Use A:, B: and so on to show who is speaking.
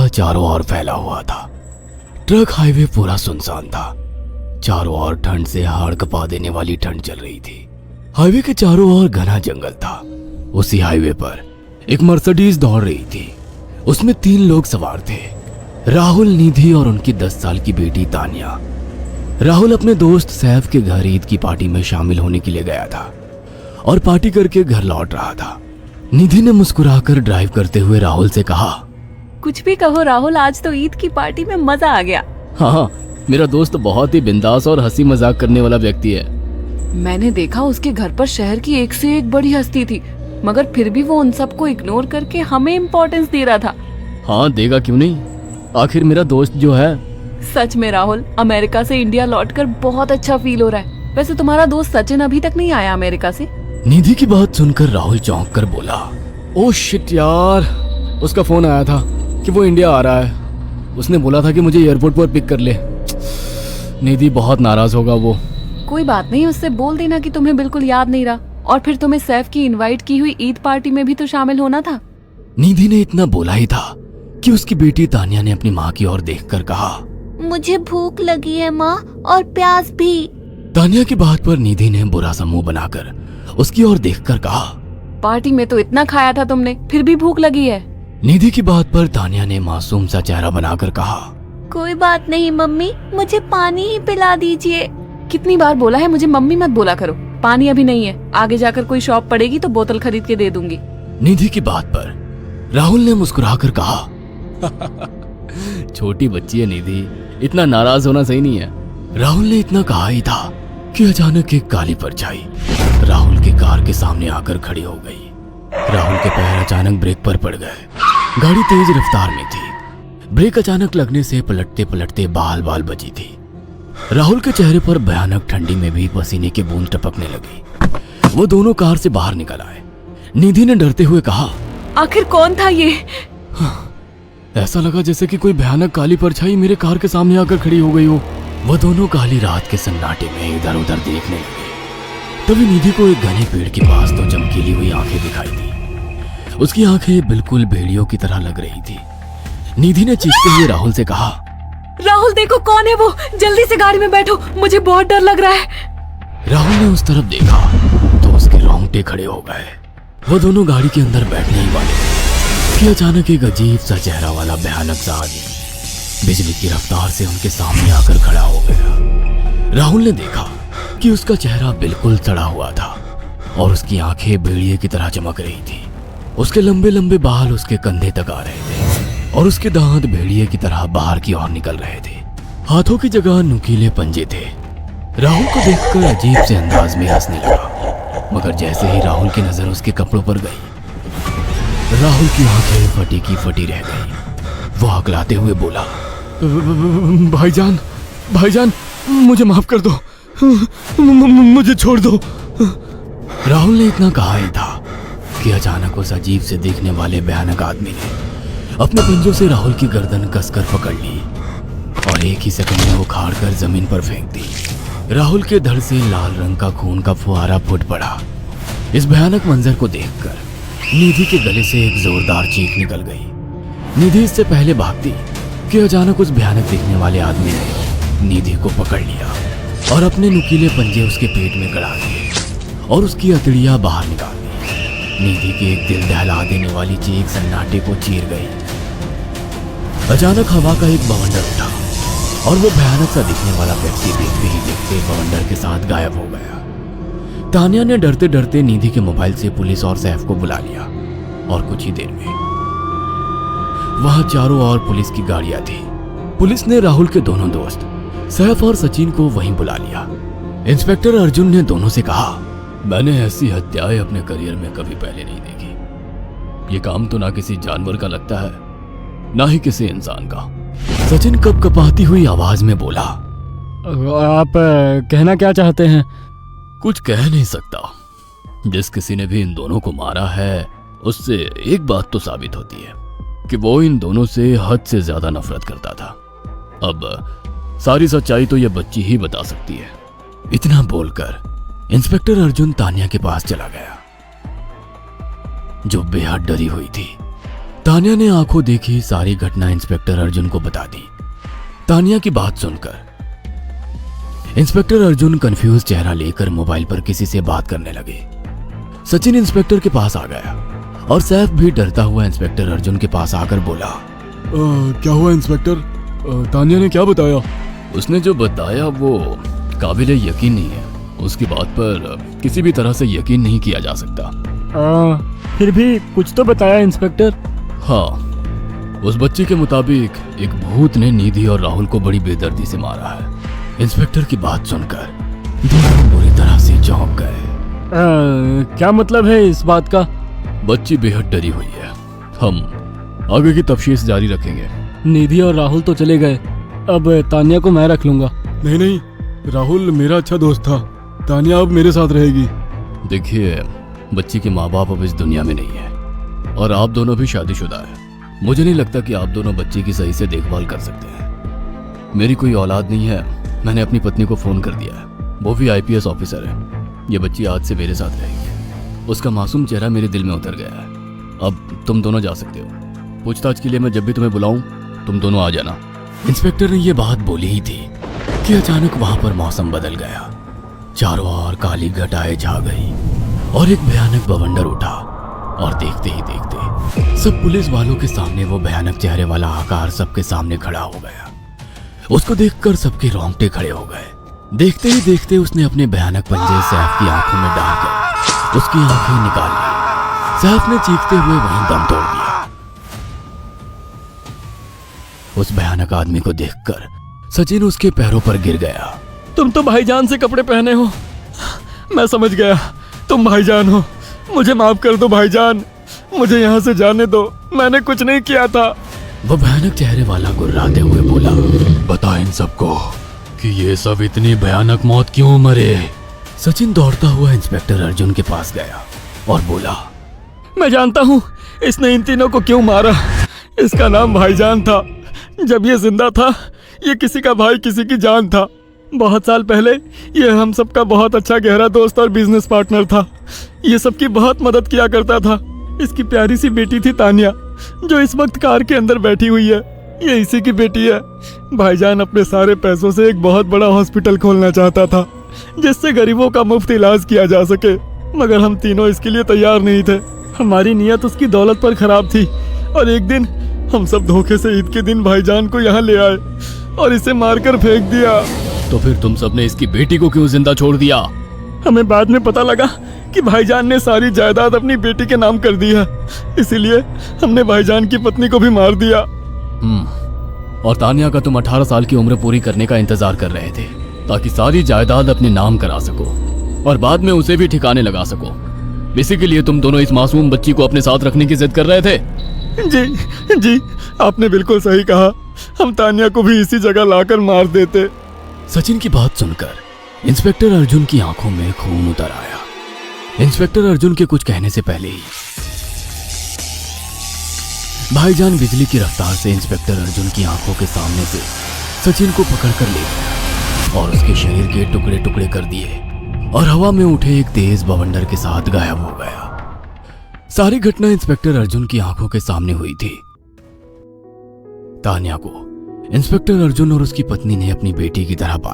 A: चारों ओर फैला हुआ था। ट्रक हाईवे पूरा सुनसान था। चारों ओर ठंड से हाड़ कपा देने वाली ठंड चल रही थी। हाईवे के चारों ओर घना जंगल था। उसी हाईवे पर एक मर्सिडीज दौड़ रही थी। उसमें 3 लोग सवार थे, राहुल, निधि और उनकी 10 साल की बेटी तानिया। राहुल अपने दोस्त सैफ के घर ईद की पार्टी में शामिल होने के लिए गया था और पार्टी करके घर लौट रहा था। निधि ने मुस्कुराकर ड्राइव करते हुए राहुल से कहा,
B: कुछ भी कहो राहुल, आज तो ईद की पार्टी में मजा आ गया।
A: हाँ, मेरा दोस्त बहुत ही बिंदास और हंसी मजाक करने वाला व्यक्ति है।
B: मैंने देखा उसके घर पर शहर की एक से एक बड़ी हस्ती थी, मगर फिर भी वो उन सबको इग्नोर करके हमें इम्पोर्टेंस दे रहा था।
A: हाँ, देगा क्यों नहीं, आखिर मेरा दोस्त जो है।
B: सच में राहुल, अमेरिका से इंडिया लौटकर बहुत अच्छा फील हो रहा है। वैसे तुम्हारा दोस्त सचिन अभी तक नहीं आया अमेरिका से?
A: निधि की बात सुनकर राहुल चौंक कर बोला, ओह शिट यार, उसका फोन आया था कि वो इंडिया आ रहा है। उसने बोला था कि मुझे एयरपोर्ट पर पिक कर ले। निधि बहुत नाराज होगा वो।
B: कोई बात नहीं, उससे बोल देना कि तुम्हें बिल्कुल याद नहीं रहा, और फिर तुम्हें सैफ की इनवाइट की हुई ईद पार्टी में भी तो शामिल होना था।
A: निधि ने इतना बोला ही था कि उसकी बेटी तानिया ने अपनी माँ की ओर देखकर कहा,
C: मुझे भूख लगी है माँ, और प्यास भी।
A: तानिया की बात पर निधि ने बुरा सा मुंह बनाकर उसकी ओर देखकर कहा,
B: पार्टी में तो इतना खाया था तुमने, फिर भी भूख लगी है।
A: निधि की बात पर तानिया ने मासूम सा चेहरा बनाकर कहा,
C: कोई बात नहीं मम्मी, मुझे पानी ही पिला दीजिए।
B: कितनी बार बोला है मुझे मम्मी मत बोला करो। पानी अभी नहीं है, आगे जाकर कोई शॉप पड़ेगी तो बोतल खरीद के दे दूंगी।
A: निधि की बात पर राहुल ने मुस्कुराकर कहा, छोटी बच्ची है निधि, इतना नाराज होना सही नहीं है। राहुल ने इतना कहा ही था कि अचानक एक काली परछाई राहुल की कार के सामने आकर खड़ी हो गई। राहुल के पैर अचानक ब्रेक पर पड़ गए। गाड़ी तेज रफ्तार में थी। ब्रेक अचानक लगने से पलटते पलटते बाल बाल बची थी। राहुल के चेहरे पर भयानक ठंडी में भी पसीने की बूंद टपकने लगी। वो दोनों कार से बाहर निकल आए। निधि ने डरते हुए कहा, आखिर कौन था ये? ऐसा लगा जैसे कि कोई भयानक काली परछाई मेरे कार के सामने आकर खड़ी हो गई हो। वह दोनों काली रात के सन्नाटे में इधर उधर देखने लगे। तभी निधि को एक घने पेड़ के पास दो चमकीली हुई आंखें दिखाई दी। उसकी आंखें बिल्कुल भेड़ियों की तरह लग रही थी। निधि ने चीखते हुए राहुल से कहा,
B: राहुल देखो कौन है वो, जल्दी से गाड़ी में बैठो, मुझे बहुत डर लग रहा है।
A: राहुल ने उस तरफ देखा तो उसके रोंगटे खड़े हो गए। वो दोनों गाड़ी के अंदर बैठने ही वाले थे कि अचानक एक अजीब सा चेहरा वाला भयानक सा आदमी बिजली की रफ्तार से उनके सामने आकर खड़ा हो गया। राहुल ने देखा कि उसका चेहरा बिल्कुल सड़ा हुआ था और उसकी आंखें भेड़िए की तरह चमक रही थी। उसके लंबे लंबे बाल उसके कंधे तक आ रहे थे और उसके दांत भेड़िए की तरह बाहर की ओर निकल रहे थे। हाथों की जगह नुकीले पंजे थे। राहुल को देखकर अजीब से अंदाज में हंसने लगा, मगर जैसे ही राहुल की नजर उसके कपड़ों पर गई, राहुल की आंखें फटी की फटी रह गई। वो हकलाते हुए बोला, भाईजान, भाईजान, मुझे माफ कर दो, मुझे छोड़ दो। राहुल ने इतना कहा ही था कि अचानक उस अजीब से दिखने वाले भयानक आदमी ने अपने पंजों से राहुल की गर्दन कसकर पकड़ ली और एक ही सेकंड में उखाड़ कर जमीन पर फेंक दी। राहुल के धड़ से लाल रंग का खून का फुहारा फूट पड़ा। इस भयानक मंजर को देखकर निधि के गले से एक जोरदार चीख निकल गई। निधि इससे पहले भागती कि अचानक उस भयानक दिखने वाले आदमी ने निधि को पकड़ लिया और अपने नुकीले पंजे उसके पेट में गड़ा दिए और उसकी अतड़ियां बाहर निकाल दी। निधि की एक दिल दहला देने वाली चीख सन्नाटे को चीर गई। अचानक हवा का एक बवंडर उठा और वो भयानक सा दिखने वाला व्यक्ति देखते ही देखते बवंडर के साथ गायब हो गया। तानिया ने डरते डरते निधि के मोबाइल से पुलिस और सैफ को बुला लिया और कुछ ही देर में वहां चारों ओर पुलिस की गाड़ियां थी। पुलिस ने राहुल के दोनों दोस्त सैफ और सचिन को वहीं बुला लिया। इंस्पेक्टर अर्जुन ने दोनों से कहा, मैंने ऐसी हत्याएं अपने करियर में कभी पहले नहीं देखी। ये काम तो ना किसी जानवर का लगता है, ना ही किसी इंसान का। सचिन कपकपाती हुई आवाज में बोला,
D: आप कहना क्या चाहते हैं?
A: कुछ कह नहीं सकता। जिस किसी ने भी इन दोनों को मारा है उससे एक बात तो साबित होती है कि वो इन दोनों से हद से ज्यादा नफरत करता था। अब सारी सच्चाई तो यह बच्ची ही बता सकती है। इतना बोलकर इंस्पेक्टर अर्जुन तानिया के पास चला गया, जो बेहद डरी हुई थी। तानिया ने आंखों देखी सारी घटना इंस्पेक्टर अर्जुन को बता दी। तानिया की बात सुनकर इंस्पेक्टर अर्जुन कंफ्यूज चेहरा लेकर मोबाइल पर किसी से बात करने लगे। सचिन इंस्पेक्टर के पास आ गया और सैफ भी डरता हुआ इंस्पेक्टर अर्जुन के पास आकर बोला,
D: क्या हुआ इंस्पेक्टर? तानिया ने क्या बताया?
A: उसने जो बताया वो काबिले यकीन नहीं है। उसकी बात पर किसी भी तरह से यकीन नहीं किया जा सकता।
D: फिर भी कुछ तो बताया इंस्पेक्टर।
A: हाँ, उस बच्ची के मुताबिक एक भूत ने निधि और राहुल को बड़ी बेदर्दी से मारा है। इंस्पेक्टर की बात सुनकर दोनों बुरी तरह से चौंक गए।
D: क्या मतलब है इस बात का?
A: बच्ची बेहद डरी हुई है। हम आगे की तफ्तीश जारी रखेंगे।
D: निधि और राहुल तो चले गए, अब तानिया को मैं रख लूंगा। नहीं, राहुल मेरा अच्छा दोस्त था। तानिया अब मेरे साथ रहेगी।
A: देखिए, बच्ची के माँ बाप अब इस दुनिया में नहीं है और आप दोनों भी शादीशुदा है। मुझे नहीं लगता कि आप दोनों बच्ची की सही से देखभाल कर सकते हैं। मेरी कोई औलाद नहीं है। मैंने अपनी पत्नी को फोन कर दिया है, वो भी IPS ऑफिसर है। ये बच्ची आज से मेरे साथ रहेगी। उसका मासूम चेहरा मेरे दिल में उतर गया है। अब तुम दोनों जा सकते हो। पूछताछ के लिए मैं जब भी तुम्हें बुलाऊं तुम दोनों आ जाना। इंस्पेक्टर ने ये बात बोली ही थी कि अचानक वहां पर मौसम बदल गया। चारों ओर काली घटाएं छा गई और एक भयानक बवंडर उठा और देखते ही देखते सब पुलिस वालों के सामने वो भयानक चेहरे वाला आकार सबके सामने खड़ा हो गया। उसको देखकर सबके रोंगटे खड़े हो गए। देखते ही देखते उसने अपने भयानक पंजे सैफ की आंखों में डालकर उसकी आंखें निकाल ली। सैफ ने चीखते हुए वहीं दम तोड़ दिया। उस भयानक आदमी को देखकर सचिन उसके पैरों पर गिर गया।
D: तुम तो भाईजान से कपड़े पहने हो। मैं समझ गया, तुम भाईजान हो। मुझे माफ कर दो भाईजान, मुझे यहाँ से जाने दो। मैंने कुछ नहीं किया था।
A: वो भयानक चेहरे वाला गुर्राते हुए बोला, बता इन सबको कि ये सब इतनी भयानक मौत क्यों मरे। सचिन दौड़ता हुआ इंस्पेक्टर अर्जुन के पास गया और बोला,
D: मैं जानता हूँ इसने इन तीनों को क्यों मारा। इसका नाम भाईजान था। जब ये जिंदा था ये किसी का भाई किसी की जान था। बहुत साल पहले ये हम सबका बहुत अच्छा गहरा दोस्त और बिजनेस पार्टनर था। ये सबकी बहुत मदद किया करता था। इसकी प्यारी सी बेटी थी तानिया, जो इस वक्त कार के अंदर बैठी हुई है। ये इसी की बेटी है। भाईजान अपने सारे पैसों से एक बहुत बड़ा हॉस्पिटल खोलना चाहता था जिससे गरीबों का मुफ्त इलाज किया जा सके, मगर हम तीनों इसके लिए तैयार नहीं थे। हमारी नीयत उसकी दौलत पर खराब थी और एक दिन हम सब धोखे से ईद के दिन भाईजान को यहाँ ले आए और इसे मारकर फेंक दिया।
A: तो फिर तुम सबने इसकी बेटी को क्यों जिंदा छोड़ दिया?
D: हमें बाद में पता लगा कि भाईजान ने सारी जायदाद अपनी बेटी के नाम कर दी है, इसीलिए हमने भाईजान की पत्नी को भी मार दिया।
A: और तानिया का तुम 18 साल की उम्र पूरी करने का इंतजार कर रहे थे ताकि सारी जायदाद अपने नाम करा सको और बाद में उसे भी ठिकाने लगा सको। इसी के लिए तुम दोनों इस मासूम बच्ची को अपने साथ रखने की जिद कर रहे थे।
D: जी, आपने बिल्कुल सही कहा। हम तानिया को भी इसी जगह लाकर मार देते।
A: सचिन की बात सुनकर इंस्पेक्टर अर्जुन की आंखों में खून उतर आया। इंस्पेक्टर अर्जुन के कुछ कहने से पहले ही भाईजान बिजली की रफ्तार से इंस्पेक्टर अर्जुन की आंखों के सामने से सचिन को पकड़कर ले गया और उसके शरीर के टुकड़े टुकड़े कर दिए और हवा में उठे एक तेज बवंडर के साथ गायब हो गया। सारी घटना इंस्पेक्टर अर्जुन की आंखों के सामने हुई थी। तानिया को इंस्पेक्टर अर्जुन और उसकी पत्नी ने अपनी बेटी की तरह